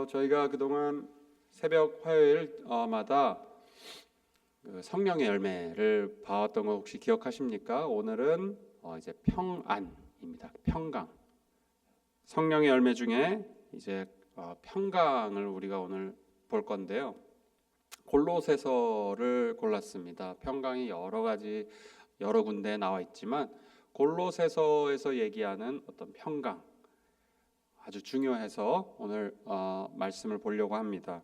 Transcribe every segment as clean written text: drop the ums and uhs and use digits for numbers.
저희가 그동안 새벽 화요일마다 그 성령의 열매를 봐왔던 거 혹시 기억하십니까? 오늘은 이제 평안입니다. 평강. 성령의 열매 중에 이제 평강을 우리가 오늘 볼 건데요. 골로새서를 골랐습니다. 평강이 여러 군데에 나와 있지만 골로새서에서 얘기하는 어떤 평강 아주 중요해서 오늘 말씀을 보려고 합니다.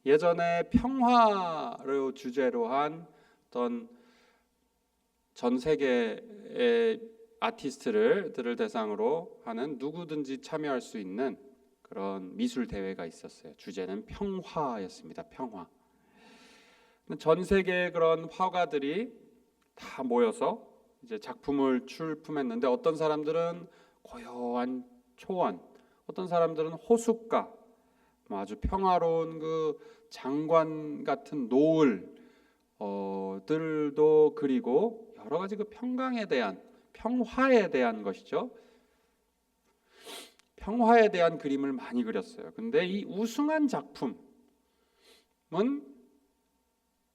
예전에 평화를 주제로 한 어떤 전 세계의 아티스트들을 대상으로 하는 누구든지 참여할 수 있는 그런 미술 대회가 있었어요. 주제는 평화였습니다. 평화. 전 세계의 그런 화가들이 다 모여서 이제 작품을 출품했는데 어떤 사람들은 고요한 초원, 어떤 사람들은 호숫가, 아주 평화로운 그 장관 같은 노을들도 그리고 여러 가지 그 평화에 대한 것이죠. 평화에 대한 그림을 많이 그렸어요. 근데 이 우승한 작품은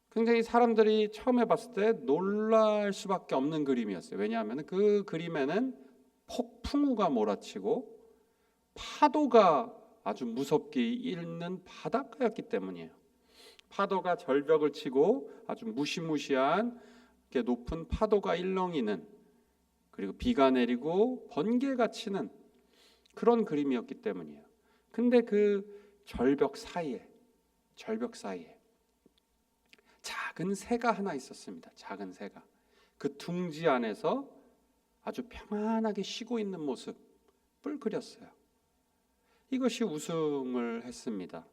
굉장히 사람들이 처음에 봤을 때 놀랄 수밖에 없는 그림이었어요. 왜냐하면 그 그림에는 폭풍우가 몰아치고 파도가 아주 무섭게 일는 바닷가였기 때문이에요. 파도가 절벽을 치고 아주 무시무시한 높은 파도가 일렁이는, 그리고 비가 내리고 번개가 치는 그런 그림이었기 때문이에요. 근데 그 절벽 사이에 작은 새가 하나 있었습니다. 작은 새가 그 둥지 안에서 아주 평안하게 쉬고 있는 모습을 그렸어요. 이것이 우승을 했습니다.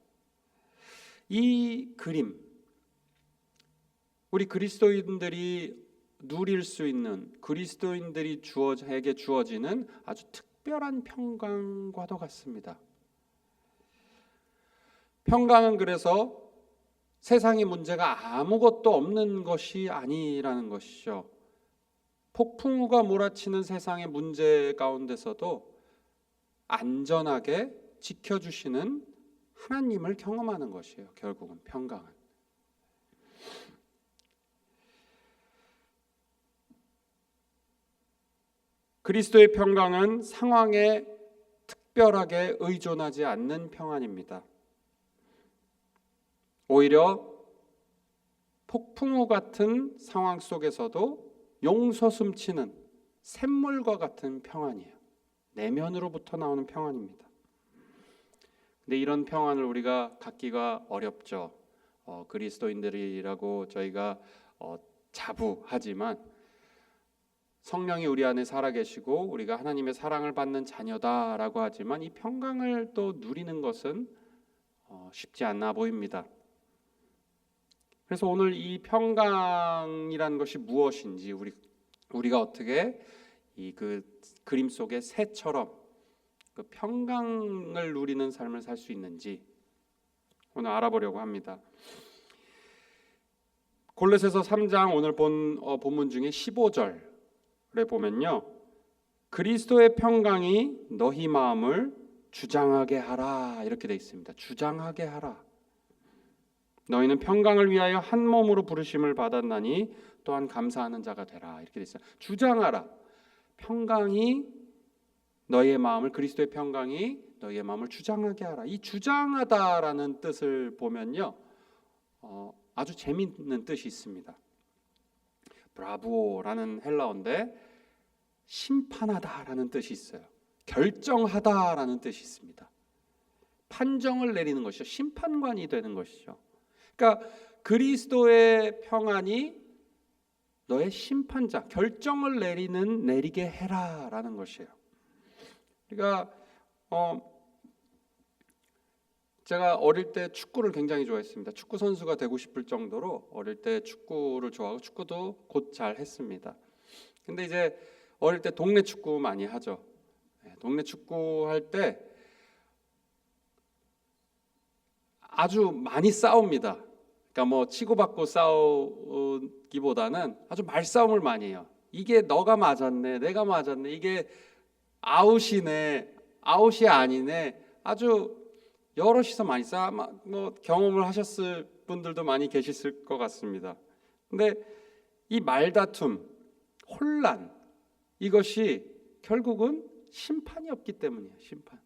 이 그림, 우리 그리스도인들이 누릴 수 있는, 그리스도인들이 에게 주어지는 아주 특별한 평강과도 같습니다. 평강은 그래서 세상의 문제가 아무것도 없는 것이 아니라는 것이죠. 폭풍우가 몰아치는 세상의 문제 가운데서도 안전하게 지켜주시는 하나님을 경험하는 것이에요. 결국은 평강은. 그리스도의 평강은 상황에 특별하게 의존하지 않는 평안입니다. 오히려 폭풍우 같은 상황 속에서도 용서숨치는 샘물과 같은 평안이에요. 내면으로부터 나오는 평안입니다. 근데 이런 평안을 우리가 갖기가 어렵죠. 그리스도인들이라고 저희가 자부하지만 성령이 우리 안에 살아계시고 우리가 하나님의 사랑을 받는 자녀다라고 하지만 이 평강을 또 누리는 것은 쉽지 않아 보입니다. 그래서 오늘 이 평강이라는 것이 무엇인지, 우리가 어떻게 이 그 그림 속의 새처럼 그 평강을 누리는 삶을 살 수 있는지 오늘 알아보려고 합니다. 골로새서 3장 오늘 본 본문 중에 15절에 보면요, 그리스도의 평강이 너희 마음을 주장하게 하라 이렇게 돼 있습니다. 주장하게 하라. 너희는 평강을 위하여 한 몸으로 부르심을 받았나니 또한 감사하는 자가 되라 이렇게 돼 있어요. 주장하라. 평강이 너희의 마음을, 그리스도의 평강이 너희의 마음을 주장하게 하라. 이 주장하다라는 뜻을 보면요, 아주 재미있는 뜻이 있습니다. 브라보라는 헬라어인데 심판하다라는 뜻이 있어요. 결정하다라는 뜻이 있습니다. 판정을 내리는 것이죠. 심판관이 되는 것이죠. 그러니까 그리스도의 평안이 너의 심판자, 결정을 내리게 해라라는 것이에요. 그러니까 제가 어릴 때 축구를 굉장히 좋아했습니다. 축구 선수가 되고 싶을 정도로 어릴 때 축구를 좋아하고 축구도 곧 잘 했습니다. 근데 이제 어릴 때 동네 축구 많이 하죠. 동네 축구 할 때 아주 많이 싸웁니다. 그러니까 뭐 치고받고 싸우기보다는 아주 말싸움을 많이 해요. 이게 너가 맞았네, 내가 맞았네, 이게 아웃이네, 아웃이 아니네, 아주 여럿이서 많이 경험을 하셨을 분들도 많이 계셨을 것 같습니다. 근데 이 말다툼, 혼란, 이것이 결국은 심판이 없기 때문이에요. 심판.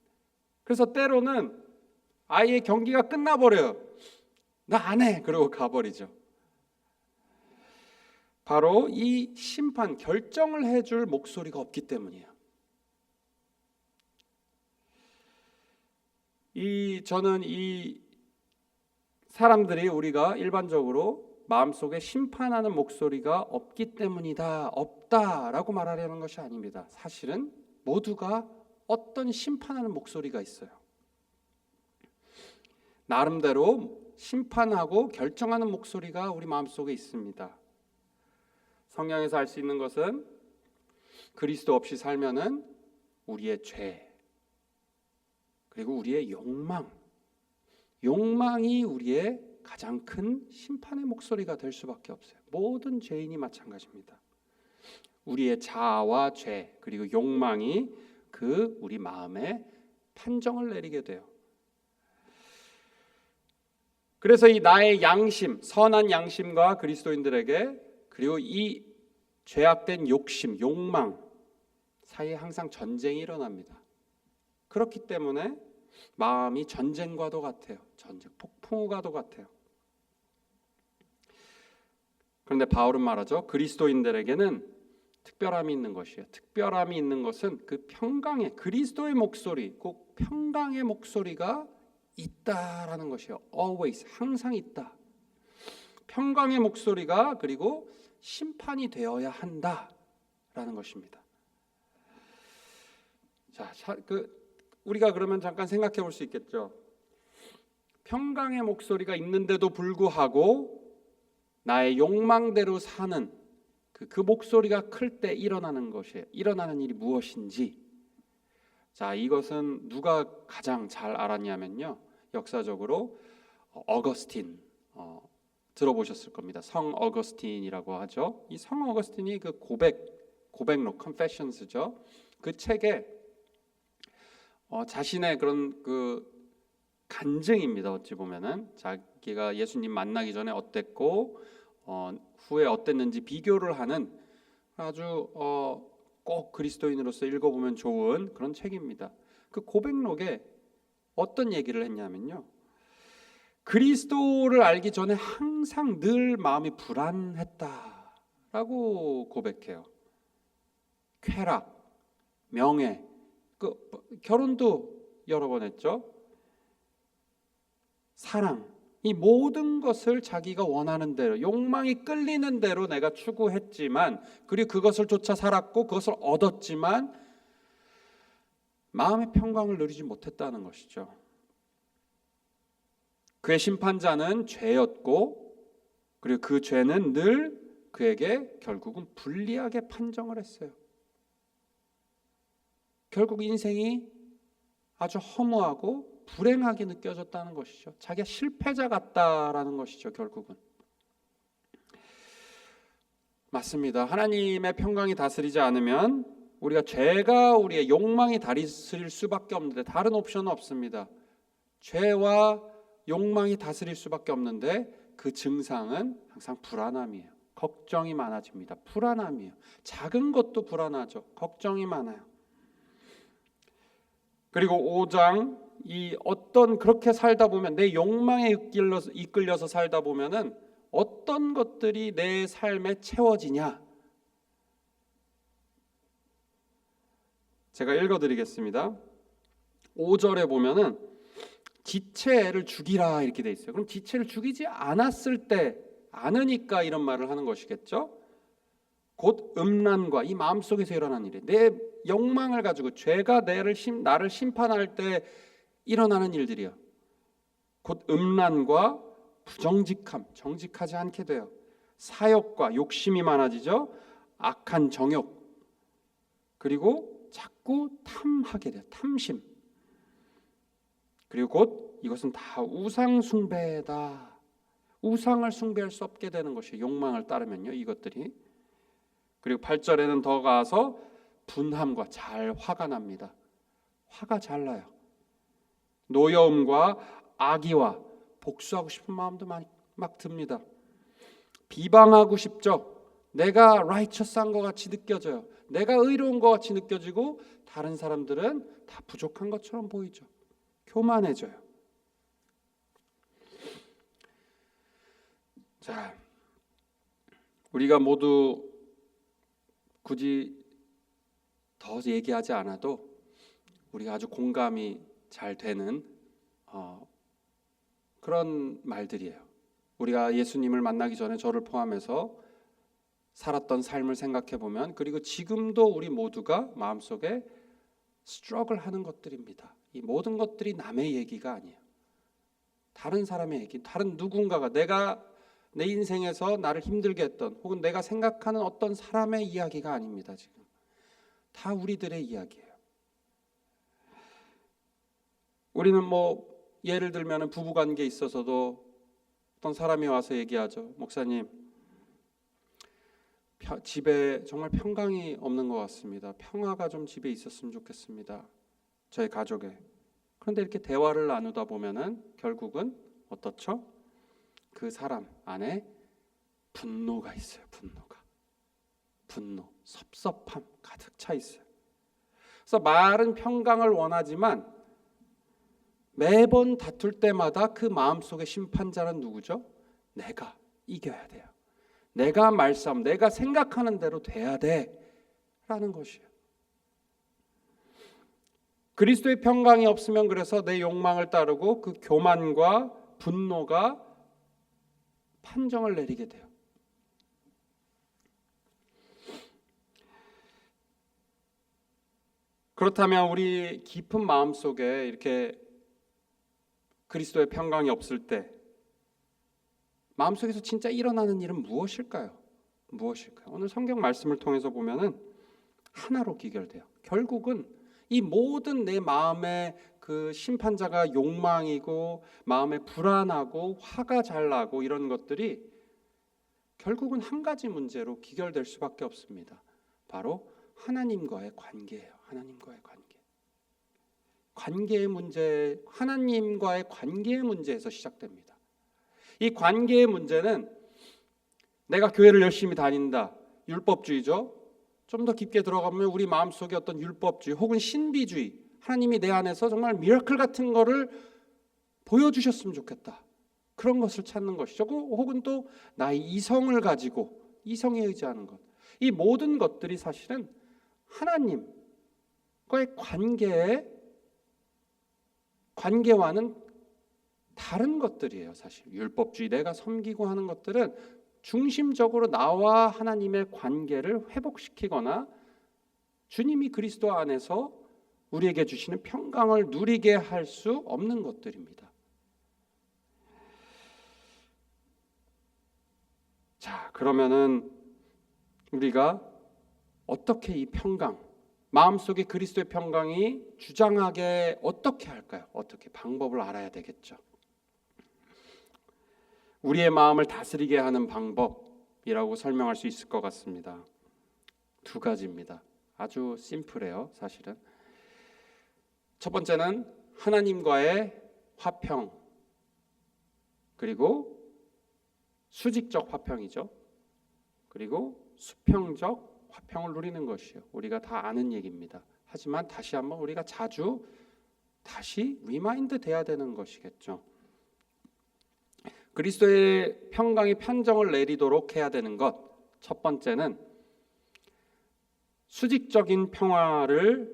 그래서 때로는 아예 경기가 끝나버려요. 나 안 해. 그러고 가버리죠. 바로 이 심판, 결정을 해줄 목소리가 없기 때문이에요. 저는 이 사람들이, 우리가 일반적으로 마음속에 심판하는 목소리가 없기 때문이다, 없다라고 말하려는 것이 아닙니다. 사실은 모두가 어떤 심판하는 목소리가 있어요. 나름대로 심판하고 결정하는 목소리가 우리 마음속에 있습니다. 성경에서 알 수 있는 것은 그리스도 없이 살면은 우리의 죄, 그리고 우리의 욕망이 우리의 가장 큰 심판의 목소리가 될 수밖에 없어요. 모든 죄인이 마찬가지입니다. 우리의 자아와 죄, 그리고 욕망이 우리 마음에 판정을 내리게 돼요. 그래서 이 나의 양심, 선한 양심과 그리스도인들에게, 그리고 이 죄악된 욕심, 욕망 사이에 항상 전쟁이 일어납니다. 그렇기 때문에 마음이 전쟁과도 같아요. 전쟁, 폭풍우과도 같아요. 그런데 바울은 말하죠. 그리스도인들에게는 특별함이 있는 것이에요. 특별함이 있는 것은 그 평강의, 그리스도의 목소리, 꼭 평강의 목소리가 있다라는 것이에요. always, 항상 있다. 평강의 목소리가 그리고 심판이 되어야 한다라는 것입니다. 자, 우리가 그러면 잠깐 생각해 볼 수 있겠죠. 평강의 목소리가 있는데도 불구하고 나의 욕망대로 사는 그 목소리가 클 때 일어나는 일이 무엇인지. 자, 이것은 누가 가장 잘 알았냐면요, 역사적으로 어거스틴, 들어보셨을 겁니다. 성 어거스틴이라고 하죠. 이 성 어거스틴이 그 고백록, confessions죠. 그 책에 자신의 그런 간증입니다. 어찌 보면은 자기가 예수님 만나기 전에 어땠고 후에 어땠는지 비교를 하는 아주 꼭 그리스도인으로서 읽어보면 좋은 그런 책입니다. 그 고백록에 어떤 얘기를 했냐면요, 그리스도를 알기 전에 항상 늘 마음이 불안했다라고 고백해요. 쾌락, 명예, 결혼도 여러 번 했죠. 사랑, 이 모든 것을 자기가 원하는 대로, 욕망이 끌리는 대로 내가 추구했지만, 그리고 그것을 쫓아 살았고 그것을 얻었지만 마음의 평강을 누리지 못했다는 것이죠. 그의 심판자는 죄였고, 그리고 그 죄는 늘 그에게 결국은 불리하게 판정을 했어요. 결국 인생이 아주 허무하고 불행하게 느껴졌다는 것이죠. 자기가 실패자 같다라는 것이죠. 결국은 맞습니다. 하나님의 평강이 다스리지 않으면 죄가 우리의 욕망이 다스릴 수밖에 없는데, 다른 옵션은 없습니다. 죄와 욕망이 다스릴 수밖에 없는데, 그 증상은 항상 불안함이에요. 걱정이 많아집니다. 불안함이에요. 작은 것도 불안하죠. 걱정이 많아요. 그리고 5장, 그렇게 살다 보면, 내 욕망에 이끌려서 살다 보면은 어떤 것들이 내 삶에 채워지냐. 제가 읽어드리겠습니다. 5절에 보면은 지체를 죽이라 이렇게 돼 있어요. 그럼 지체를 죽이지 않으니까 이런 말을 하는 것이겠죠. 곧 음란과, 이 마음속에서 일어나는 일이, 내 욕망을 가지고 죄가 나를 심판할 때 일어나는 일들이요. 곧 음란과 부정직함, 정직하지 않게 돼요. 사욕과 욕심이 많아지죠. 악한 정욕, 그리고 자꾸 탐하게 돼요. 탐심. 그리고 곧 이것은 다 우상 숭배다. 우상을 숭배할 수 없게 되는 것이 욕망을 따르면요, 이것들이. 그리고 8절에는 더 가서 분함과 화가 납니다. 화가 잘 나요. 노여움과 악의와 복수하고 싶은 마음도 막 듭니다. 비방하고 싶죠. 내가 righteous한 것 같이 느껴져요. 내가 의로운 것 같이 느껴지고 다른 사람들은 다 부족한 것처럼 보이죠. 교만해져요. 자, 우리가 모두 굳이 더 얘기하지 않아도 우리가 아주 공감이 잘 되는 그런 말들이에요. 우리가 예수님을 만나기 전에 저를 포함해서 살았던 삶을 생각해 보면, 그리고 지금도 우리 모두가 마음속에 스트러글 하는 것들입니다. 이 모든 것들이 남의 얘기가 아니에요. 다른 사람의 얘기, 다른 누군가가 내가 내 인생에서 나를 힘들게 했던, 혹은 내가 생각하는 어떤 사람의 이야기가 아닙니다. 지금 다 우리들의 이야기예요. 우리는 예를 들면 부부관계에 있어서도 어떤 사람이 와서 얘기하죠. 목사님, 집에 정말 평강이 없는 것 같습니다. 평화가 좀 집에 있었으면 좋겠습니다. 저희 가족에. 그런데 이렇게 대화를 나누다 보면은 결국은 어떻죠? 그 사람 안에 분노가 있어요. 분노, 섭섭함 가득 차 있어요. 그래서 말은 평강을 원하지만 매번 다툴 때마다 그 마음속의 심판자는 누구죠? 내가 이겨야 돼요. 내가 말싸움, 내가 생각하는 대로 돼야 돼라는 것이에요. 그리스도의 평강이 없으면 그래서 내 욕망을 따르고 그 교만과 분노가 판정을 내리게 돼요. 그렇다면 우리 깊은 마음속에 이렇게 그리스도의 평강이 없을 때 마음속에서 진짜 일어나는 일은 무엇일까요? 오늘 성경 말씀을 통해서 보면은 하나로 귀결돼요. 결국은 이 모든 내 마음의 그 심판자가 욕망이고 마음에 불안하고 화가 잘 나고 이런 것들이 결국은 한 가지 문제로 귀결될 수밖에 없습니다. 바로 하나님과의 관계예요. 관계의 문제, 하나님과의 관계의 문제에서 시작됩니다. 이 관계의 문제는 내가 교회를 열심히 다닌다, 율법주의죠. 좀 더 깊게 들어가면 우리 마음속에 어떤 율법주의 혹은 신비주의, 하나님이 내 안에서 정말 미라클 같은 거를 보여주셨으면 좋겠다, 그런 것을 찾는 것이죠. 혹은 또 나의 이성을 가지고 이성에 의지하는 것, 이 모든 것들이 사실은 하나님과의 관계와는 다른 것들이에요. 사실 율법주의, 내가 섬기고 하는 것들은 중심적으로 나와 하나님의 관계를 회복시키거나 주님이 그리스도 안에서 우리에게 주시는 평강을 누리게 할 수 없는 것들입니다. 자, 그러면은 우리가 어떻게 이 평강, 마음속에 그리스도의 평강이 주장하게 어떻게 할까요? 어떻게 방법을 알아야 되겠죠. 우리의 마음을 다스리게 하는 방법이라고 설명할 수 있을 것 같습니다. 두 가지입니다. 아주 심플해요, 사실은. 첫 번째는 하나님과의 화평, 그리고 수직적 화평이죠. 그리고 수평적 화평을 누리는 것이요. 우리가 다 아는 얘기입니다. 하지만 다시 한번 우리가 자주 다시 리마인드 돼야 되는 것이겠죠. 그리스도의 평강이 판정을 내리도록 해야 되는 것, 첫 번째는 수직적인 평화를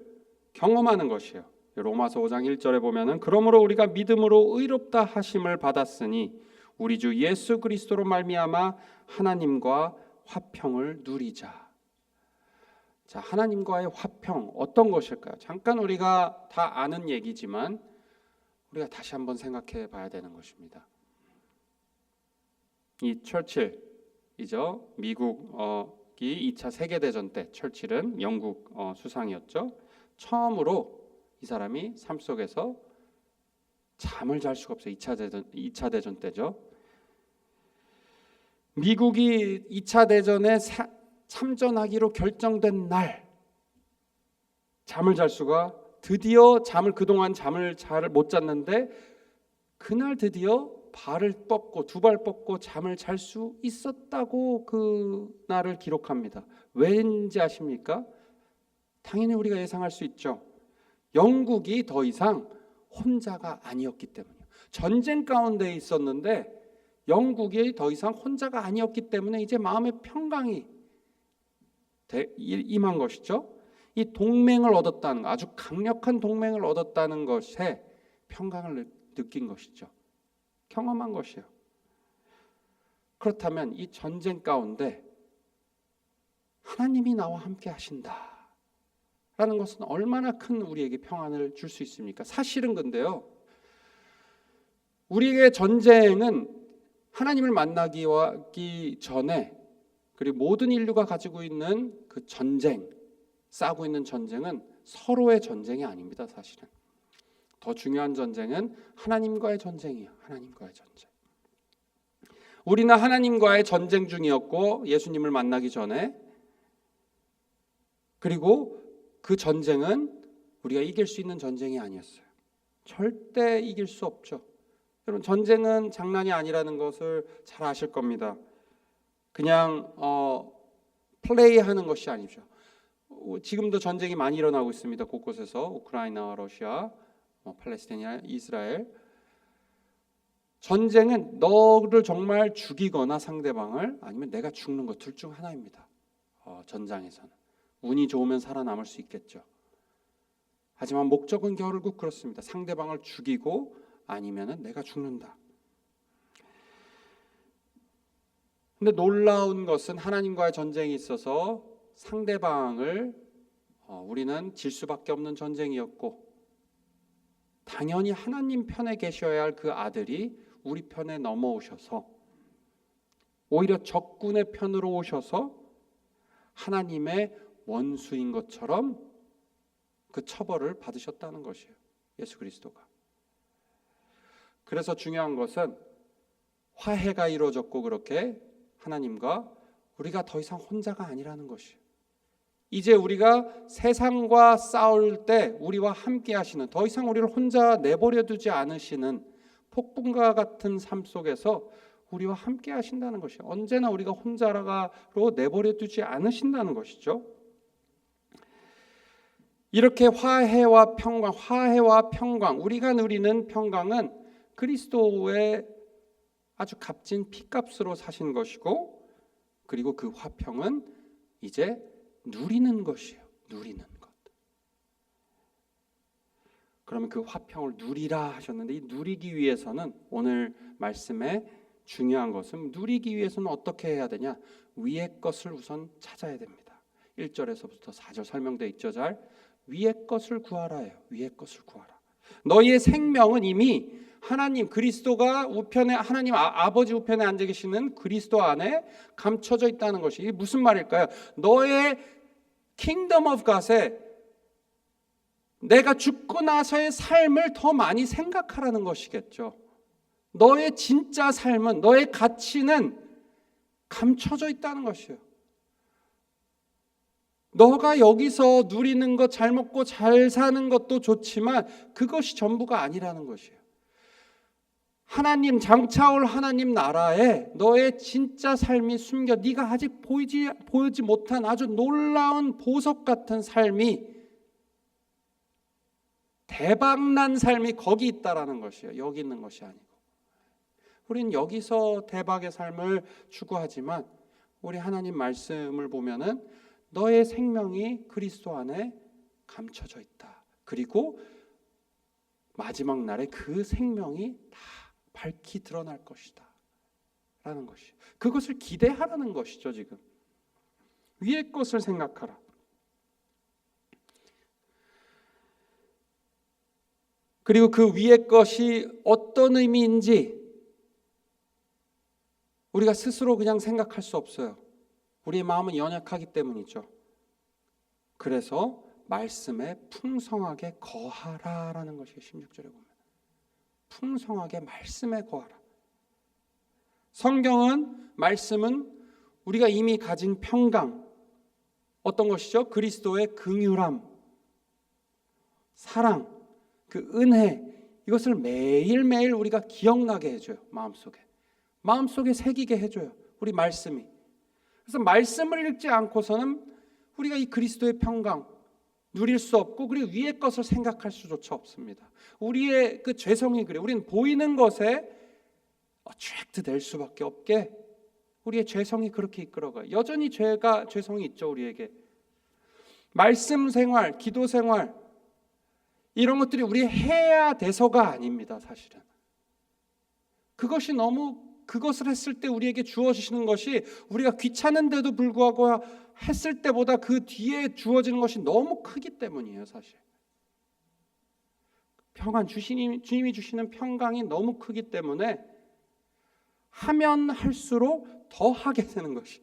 경험하는 것이에요. 로마서 5장 1절에 보면은 그러므로 우리가 믿음으로 의롭다 하심을 받았으니 우리 주 예수 그리스도로 말미암아 하나님과 화평을 누리자. 자, 하나님과의 화평 어떤 것일까요? 잠깐 우리가 다 아는 얘기지만 우리가 다시 한번 생각해 봐야 되는 것입니다. 이 철칠이죠. 미국이 2차 세계대전 때 철칠은 영국 수상이었죠. 처음으로 이 사람이 삶 속에서 잠을 잘 수가 없어요. 2차 대전 때죠. 미국이 2차 대전에 참전하기로 결정된 날 잠을 잘 수가 드디어 그동안 잠을 잘 못 잤는데 그날 드디어 발을 뻗고 두 발 뻗고 잠을 잘 수 있었다고 그 날을 기록합니다. 왠지 아십니까? 당연히 우리가 예상할 수 있죠. 영국이 더 이상 혼자가 아니었기 때문이에요. 전쟁 가운데 있었는데 영국이 더 이상 혼자가 아니었기 때문에 이제 마음의 평강이 임한 것이죠. 이 동맹을 얻었다는 거, 아주 강력한 동맹을 얻었다는 것에 평강을 느낀 것이죠. 경험한 것이에요. 그렇다면 이 전쟁 가운데 하나님이 나와 함께 하신다 라는 것은 얼마나 큰 우리에게 평안을 줄 수 있습니까? 사실은 근데요, 우리에게 전쟁은 하나님을 만나기 전에, 그리고 모든 인류가 가지고 있는 그 전쟁, 싸우고 있는 전쟁은 서로의 전쟁이 아닙니다. 사실은 더 중요한 전쟁은 하나님과의 전쟁이에요. 하나님과의 전쟁. 우리는 하나님과의 전쟁 중이었고 예수님을 만나기 전에, 그리고 그 전쟁은 우리가 이길 수 있는 전쟁이 아니었어요. 절대 이길 수 없죠. 여러분, 전쟁은 장난이 아니라는 것을 잘 아실 겁니다. 그냥 플레이하는 것이 아니죠. 지금도 전쟁이 많이 일어나고 있습니다. 곳곳에서 우크라이나와 러시아, 팔레스타인, 이스라엘. 전쟁은 너를 정말 죽이거나 상대방을, 아니면 내가 죽는 것 둘 중 하나입니다. 전장에서는 운이 좋으면 살아남을 수 있겠죠. 하지만 목적은 결국 그렇습니다. 상대방을 죽이고 아니면은 내가 죽는다. 근데 놀라운 것은 하나님과의 전쟁이 있어서 상대방을 우리는 질 수밖에 없는 전쟁이었고, 당연히 하나님 편에 계셔야 할 그 아들이 우리 편에 넘어오셔서 오히려 적군의 편으로 오셔서 하나님의 원수인 것처럼 그 처벌을 받으셨다는 것이에요. 예수 그리스도가. 그래서 중요한 것은 화해가 이루어졌고, 그렇게 하나님과 우리가 더 이상 혼자가 아니라는 것이에요. 이제 우리가 세상과 싸울 때 우리와 함께 하시는, 더 이상 우리를 혼자 내버려 두지 않으시는 폭풍과 같은 삶 속에서 우리와 함께 하신다는 것이에요. 언제나 우리가 혼자로 내버려 두지 않으신다는 것이죠. 이렇게 화해와 평강, 우리가 누리는 평강은 그리스도의 아주 값진 피값으로 사신 것이고, 그리고 그 화평은 이제 누리는 것이에요. 누리는 것. 그러면 그 화평을 누리라 하셨는데, 이 누리기 위해서는, 오늘 말씀에 중요한 것은, 누리기 위해서는 어떻게 해야 되냐? 위의 것을 우선 찾아야 됩니다. 1절에서부터 4절 설명되어 있죠. 잘 위의 것을 구하라예요. 위의 것을 구하라. 너희의 생명은 이미 하나님 그리스도가 우편에, 하나님 아버지 우편에 앉아 계시는 그리스도 안에 감춰져 있다는 것이, 이게 무슨 말일까요? 너의 킹덤 오브 갓에 내가 죽고 나서의 삶을 더 많이 생각하라는 것이겠죠. 너의 진짜 삶은, 너의 가치는 감춰져 있다는 것이에요. 너가 여기서 누리는 것, 잘 먹고 잘 사는 것도 좋지만 그것이 전부가 아니라는 것이에요. 하나님, 장차올 하나님 나라에 너의 진짜 삶이 숨겨, 네가 아직 보이지 못한 아주 놀라운 보석 같은 삶이, 대박난 삶이 거기 있다라는 것이에요. 여기 있는 것이 아니고. 우리는 여기서 대박의 삶을 추구하지만 우리 하나님 말씀을 보면은 너의 생명이 그리스도 안에 감춰져 있다. 그리고 마지막 날에 그 생명이 다 밝히 드러날 것이다 라는 것이, 그것을 기대하라는 것이죠. 지금 위의 것을 생각하라. 그리고 그 위의 것이 어떤 의미인지 우리가 스스로 그냥 생각할 수 없어요. 우리의 마음은 연약하기 때문이죠. 그래서 말씀에 풍성하게 거하라라는 것이 16절에 보면, 풍성하게 말씀에 거하라. 성경은, 말씀은 우리가 이미 가진 평강, 어떤 것이죠? 그리스도의 긍휼함, 사랑, 그 은혜, 이것을 매일매일 우리가 기억나게 해줘요. 마음속에 새기게 해줘요. 우리 말씀이. 그래서 말씀을 읽지 않고서는 우리가 이 그리스도의 평강 누릴 수 없고, 그리고 위의 것을 생각할 수조차 없습니다. 우리의 그 죄성이 그래. 우리는 보이는 것에 어트랙트 될 수밖에 없게 우리의 죄성이 그렇게 이끌어가요. 여전히 죄성이 있죠, 우리에게. 말씀 생활, 기도 생활, 이런 것들이 우리 해야 돼서가 아닙니다, 사실은. 그것을 했을 때 우리에게 주어지시는 것이 우리가 귀찮은데도 불구하고 했을 때보다 그 뒤에 주어지는 것이 너무 크기 때문이에요, 사실. 주님이 주시는 평강이 너무 크기 때문에 하면 할수록 더 하게 되는 것이,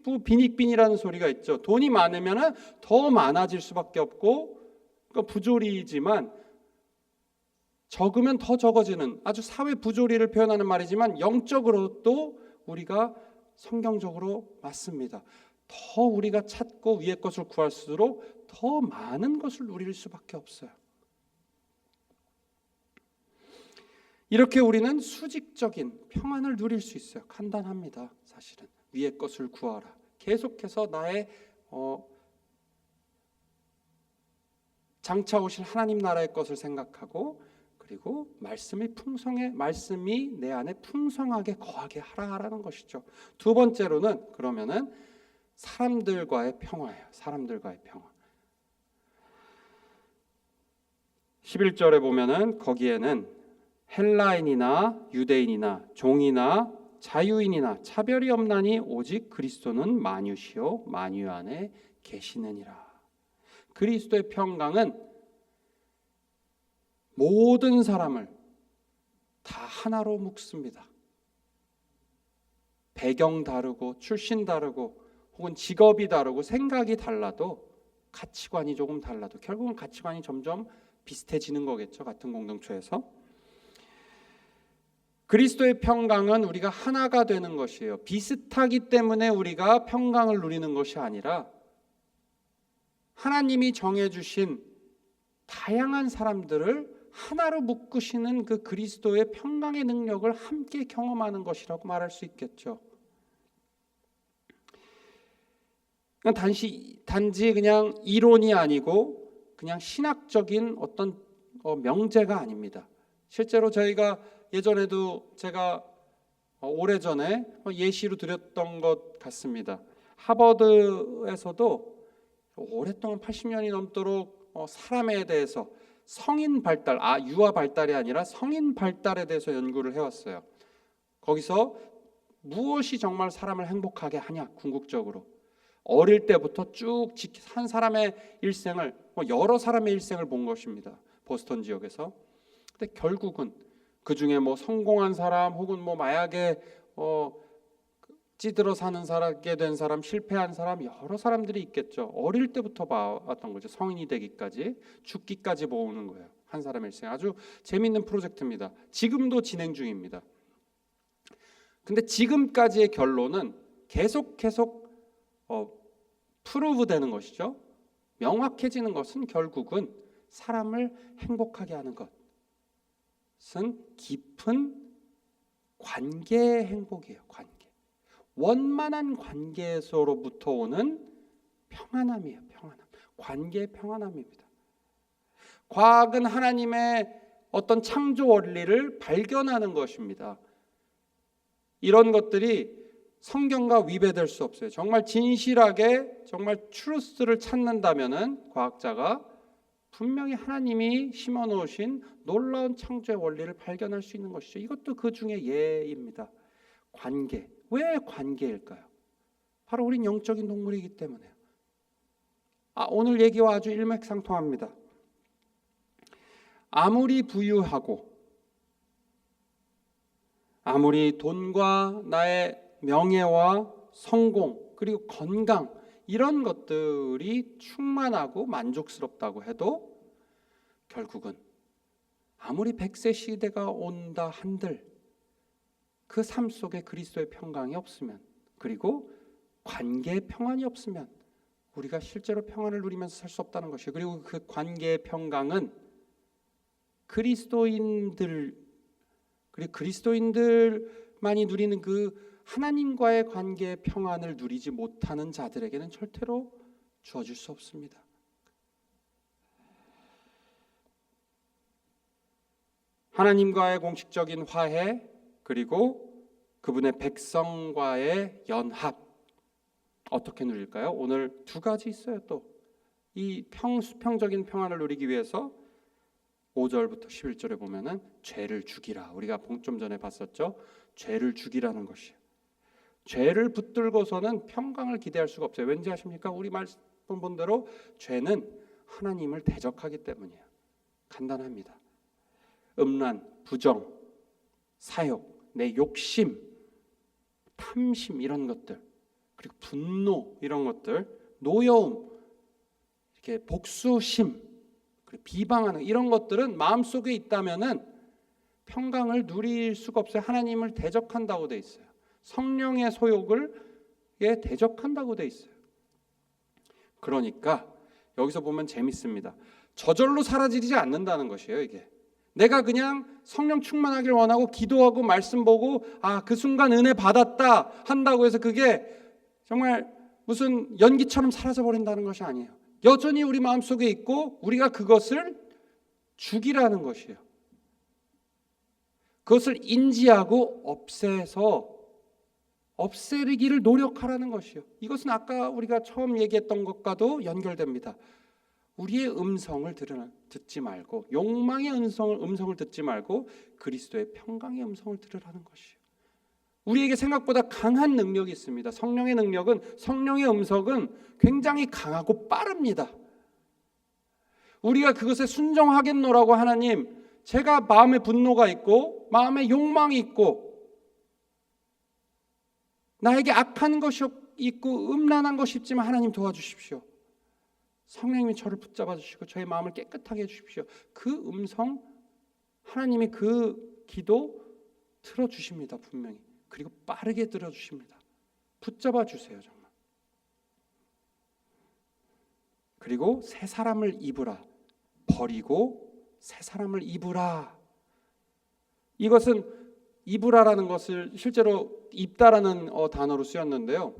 부빈익빈이라는 소리가 있죠. 돈이 많으면 더 많아질 수밖에 없고, 그러니까 부조리이지만 적으면 더 적어지는, 아주 사회 부조리를 표현하는 말이지만 영적으로도 우리가 성경적으로 맞습니다. 더 우리가 찾고 위의 것을 구할수록 더 많은 것을 누릴 수밖에 없어요. 이렇게 우리는 수직적인 평안을 누릴 수 있어요. 간단합니다. 사실은 위의 것을 구하라. 계속해서 나의 장차 오실 하나님 나라의 것을 생각하고, 그리고 말씀이 내 안에 풍성하게 거하게 하라라는 것이죠. 두 번째로는 그러면은 사람들과의 평화예요. 사람들과의 평화. 11절에 보면은 거기에는 헬라인이나 유대인이나 종이나 자유인이나 차별이 없나니 오직 그리스도는 만유시요 만유 안에 계시느니라. 그리스도의 평강은 모든 사람을 다 하나로 묶습니다. 배경 다르고 출신 다르고 혹은 직업이 다르고 생각이 달라도, 가치관이 조금 달라도 결국은 가치관이 점점 비슷해지는 거겠죠. 같은 공동체에서. 그리스도의 평강은 우리가 하나가 되는 것이에요. 비슷하기 때문에 우리가 평강을 누리는 것이 아니라 하나님이 정해주신 다양한 사람들을 하나로 묶으시는 그 그리스도의 평강의 능력을 함께 경험하는 것이라고 말할 수 있겠죠. 단지 그냥 이론이 아니고 그냥 신학적인 어떤 명제가 아닙니다. 실제로 저희가 예전에도 제가 오래전에 예시로 드렸던 것 같습니다. 하버드에서도 오랫동안 80년이 넘도록 사람에 대해서 성인 발달, 유아 발달이 아니라 성인 발달에 대해서 연구를 해왔어요. 거기서 무엇이 정말 사람을 행복하게 하냐, 궁극적으로 어릴 때부터 쭉 한 사람의 일생을, 여러 사람의 일생을 본 것입니다. 보스턴 지역에서. 근데 결국은 그 중에 성공한 사람 혹은 마약에 찌들어 살게 된 사람, 실패한 사람, 여러 사람들이 있겠죠. 어릴 때부터 봐왔던 거죠. 성인이 되기까지, 죽기까지 모으는 거예요. 한 사람의 일생. 아주 재미있는 프로젝트입니다. 지금도 진행 중입니다. 근데 지금까지의 결론은 계속 프루브 되는 것이죠. 명확해지는 것은 결국은 사람을 행복하게 하는 것은 깊은 관계의 행복이에요. 원만한 관계에서로부터 오는 평안함이에요. 관계의 평안함입니다. 과학은 하나님의 어떤 창조 원리를 발견하는 것입니다. 이런 것들이 성경과 위배될 수 없어요. 정말 진실하게 정말 트루스를 찾는다면은 과학자가 분명히 하나님이 심어놓으신 놀라운 창조의 원리를 발견할 수 있는 것이죠. 이것도 그 중에 예입니다. 관계. 왜 관계일까요? 바로 우린 영적인 동물이기 때문에요. 오늘 얘기와 아주 일맥상통합니다. 아무리 부유하고 아무리 돈과 나의 명예와 성공 그리고 건강 이런 것들이 충만하고 만족스럽다고 해도 결국은 아무리 100세 시대가 온다 한들 그 삶 속에 그리스도의 평강이 없으면, 그리고 관계의 평안이 없으면 우리가 실제로 평안을 누리면서 살 수 없다는 것이에요. 그리고 그 관계의 평강은 그리스도인들만이 누리는 그 하나님과의 관계의 평안을 누리지 못하는 자들에게는 절대로 주어질 수 없습니다. 하나님과의 공식적인 화해, 그리고 그분의 백성과의 연합, 어떻게 누릴까요? 오늘 두 가지 있어요. 또 이 수평적인 평안을 누리기 위해서 5절부터 11절에 보면은 죄를 죽이라. 우리가 좀 전에 봤었죠. 죄를 죽이라는 것이에요. 죄를 붙들고서는 평강을 기대할 수가 없어요. 왠지 아십니까? 우리 말씀 본 대로 죄는 하나님을 대적하기 때문이에요. 간단합니다. 음란, 부정, 사욕, 내 욕심, 탐심 이런 것들, 그리고 분노 이런 것들, 노여움, 이렇게 복수심, 그리고 비방하는 이런 것들은 마음속에 있다면은 평강을 누릴 수가 없어요. 하나님을 대적한다고 돼 있어요. 성령의 소욕을 대적한다고 돼 있어요. 그러니까 여기서 보면 재밌습니다. 저절로 사라지지 않는다는 것이에요. 이게 내가 그냥 성령 충만하길 원하고 기도하고 말씀 보고 그 순간 은혜 받았다 한다고 해서 그게 정말 무슨 연기처럼 사라져 버린다는 것이 아니에요. 여전히 우리 마음속에 있고 우리가 그것을 죽이라는 것이에요. 그것을 인지하고 없애기를 노력하라는 것이요. 이것은 아까 우리가 처음 얘기했던 것과도 연결됩니다. 우리의 음성을 듣지 말고, 욕망의 음성을 듣지 말고 그리스도의 평강의 음성을 들으라는 것이요. 우리에게 생각보다 강한 능력이 있습니다. 성령의 음성은 굉장히 강하고 빠릅니다. 우리가 그것에 순종하겠노라고 하나님, 제가 마음에 분노가 있고 마음에 욕망이 있고 나에게 악한 것이 있고 음란한 것이 있지만 하나님 도와주십시오. 성령님이 저를 붙잡아 주시고 저의 마음을 깨끗하게 해주십시오. 그 음성, 하나님이 그 기도 들어주십니다. 분명히. 그리고 빠르게 들어주십니다. 붙잡아 주세요. 정말. 그리고 새 사람을 입으라. 버리고 새 사람을 입으라. 이것은 입으라라는 것을 실제로 입다라는 단어로 쓰였는데요.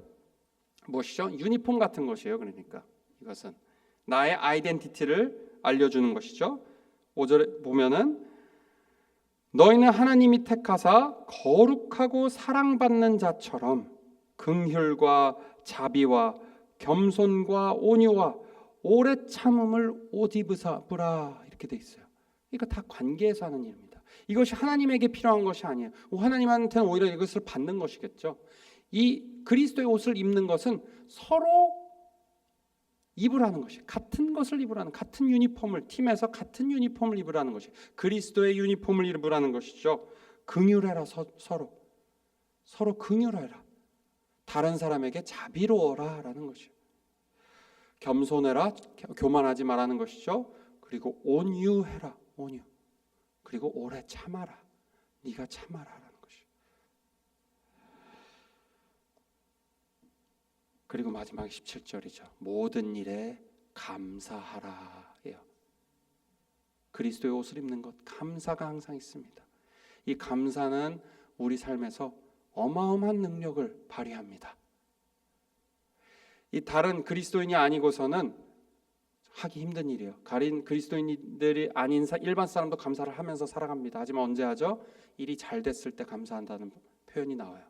무엇이죠? 유니폼 같은 것이에요. 그러니까 이것은 나의 아이덴티티를 알려주는 것이죠. 5절에 보면은 너희는 하나님이 택하사 거룩하고 사랑받는 자처럼 긍휼과 자비와 겸손과 온유와 오래 참음을 옷 입으라 이렇게 돼 있어요. 이거 다 관계에서 하는 일입니다. 이것이 하나님에게 필요한 것이 아니에요. 하나님한테는 오히려 이것을 받는 것이겠죠. 이 그리스도의 옷을 입는 것은 서로 입으라는 것이, 같은 것을 입으라는, 같은 유니폼을, 팀에서 같은 유니폼을 입으라는 것이, 그리스도의 유니폼을 입으라는 것이죠. 긍휼해라. 서로 긍휼해라. 다른 사람에게 자비로워라 라는 것이요. 겸손해라. 교만하지 말라는 것이죠. 그리고 온유해라. 온유. 그리고 오래 참아라. 네가 참아라라는 것이요. 그리고 마지막 17절이죠. 모든 일에 감사하라예요. 그리스도의 옷을 입는 것, 감사가 항상 있습니다. 이 감사는 우리 삶에서 어마어마한 능력을 발휘합니다. 이 다른 그리스도인이 아니고서는 하기 힘든 일이에요. 가린 그리스도인들이 아닌 일반 사람도 감사를 하면서 살아갑니다. 하지만 언제 하죠? 일이 잘 됐을 때 감사한다는 표현이 나와요.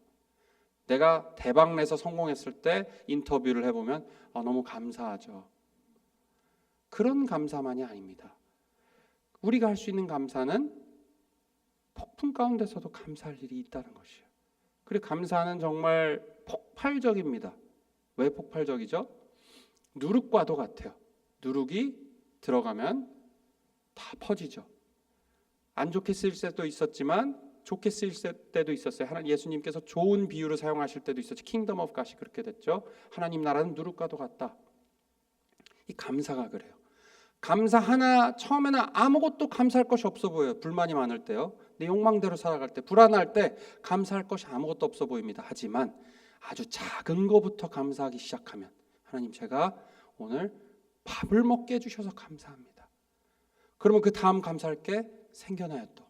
내가 대박 내서 성공했을 때 인터뷰를 해보면 너무 감사하죠. 그런 감사만이 아닙니다. 우리가 할 수 있는 감사는 폭풍 가운데서도 감사할 일이 있다는 것이에요. 그리고 감사는 정말 폭발적입니다. 왜 폭발적이죠? 누룩과도 같아요. 누룩이 들어가면 다 퍼지죠. 안 좋게 쓰일 때도 있었지만 좋게 쓰일 때도 있었어요. 예수님께서 좋은 비유를 사용하실 때도 있었죠. 킹덤 오브 갓이 그렇게 됐죠. 하나님 나라는 누룩과도 같다. 이 감사가 그래요. 감사 하나, 처음에는 아무것도 감사할 것이 없어 보여요. 불만이 많을 때요. 내 욕망대로 살아갈 때, 불안할 때 감사할 것이 아무것도 없어 보입니다. 하지만 아주 작은 것부터 감사하기 시작하면, 하나님 제가 오늘 밥을 먹게 해주셔서 감사합니다. 그러면 그 다음 감사할 게 생겨나요. 또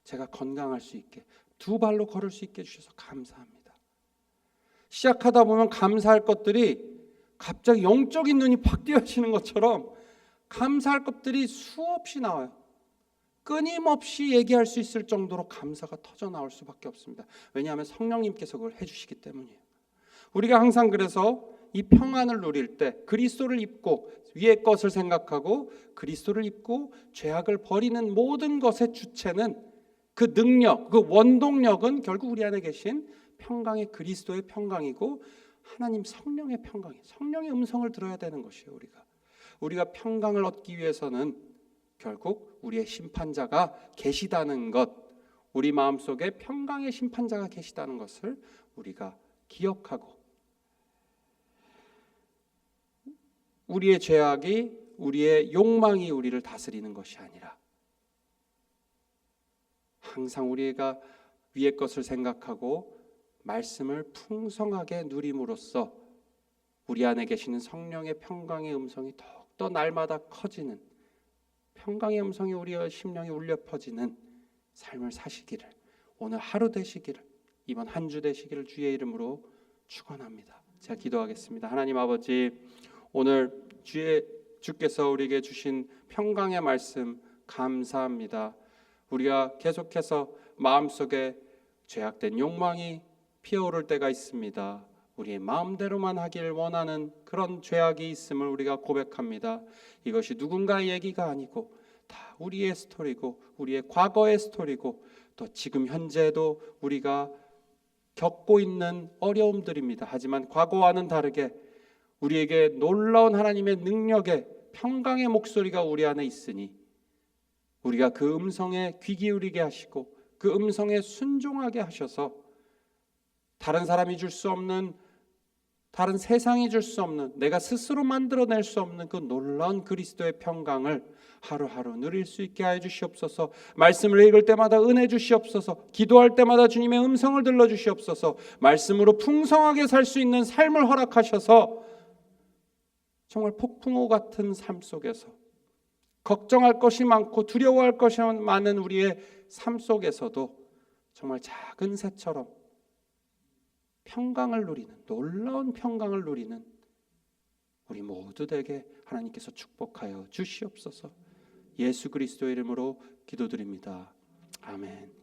제가 건강할 수 있게, 두 발로 걸을 수 있게 해주셔서 감사합니다. 시작하다 보면 감사할 것들이 갑자기 영적인 눈이 팍 띄어지는 것처럼 감사할 것들이 수없이 나와요. 끊임없이 얘기할 수 있을 정도로 감사가 터져 나올 수밖에 없습니다. 왜냐하면 성령님께서 그걸 해주시기 때문이에요. 우리가 항상 그래서 이 평안을 누릴 때 그리스도를 입고 위의 것을 생각하고 그리스도를 입고 죄악을 버리는 모든 것의 주체는, 그 능력, 그 원동력은 결국 우리 안에 계신 평강의 그리스도의 평강이고 하나님 성령의 평강이에요. 성령의 음성을 들어야 되는 것이에요. 우리가 평강을 얻기 위해서는 결국 우리의 심판자가 계시다는 것, 우리 마음속에 평강의 심판자가 계시다는 것을 우리가 기억하고, 우리의 죄악이, 우리의 욕망이 우리를 다스리는 것이 아니라 항상 우리가 위의 것을 생각하고 말씀을 풍성하게 누림으로써 우리 안에 계시는 성령의 평강의 음성이 더욱더 날마다 커지는, 평강의 음성이 우리의 심령에 울려 퍼지는 삶을 사시기를, 오늘 하루 되시기를, 이번 한 주 되시기를 주의 이름으로 축원합니다. 제가 기도하겠습니다. 하나님 아버지, 오늘 주께서 우리에게 주신 평강의 말씀 감사합니다. 우리가 계속해서 마음속에 죄악된 욕망이 피어오를 때가 있습니다. 우리의 마음대로만 하길 원하는 그런 죄악이 있음을 우리가 고백합니다. 이것이 누군가의 얘기가 아니고 다 우리의 스토리고 우리의 과거의 스토리고 또 지금 현재도 우리가 겪고 있는 어려움들입니다. 하지만 과거와는 다르게 우리에게 놀라운 하나님의 능력의 평강의 목소리가 우리 안에 있으니 우리가 그 음성에 귀 기울이게 하시고 그 음성에 순종하게 하셔서 다른 사람이 줄 수 없는, 다른 세상이 줄 수 없는, 내가 스스로 만들어낼 수 없는 그 놀라운 그리스도의 평강을 하루하루 누릴 수 있게 하여 주시옵소서. 말씀을 읽을 때마다 은혜 주시옵소서. 기도할 때마다 주님의 음성을 들려주시옵소서. 말씀으로 풍성하게 살 수 있는 삶을 허락하셔서 정말 폭풍우 같은 삶 속에서, 걱정할 것이 많고 두려워할 것이 많은 우리의 삶 속에서도 정말 작은 새처럼 평강을 누리는, 놀라운 평강을 누리는 우리 모두 되게 하나님께서 축복하여 주시옵소서. 예수 그리스도의 이름으로 기도드립니다. 아멘.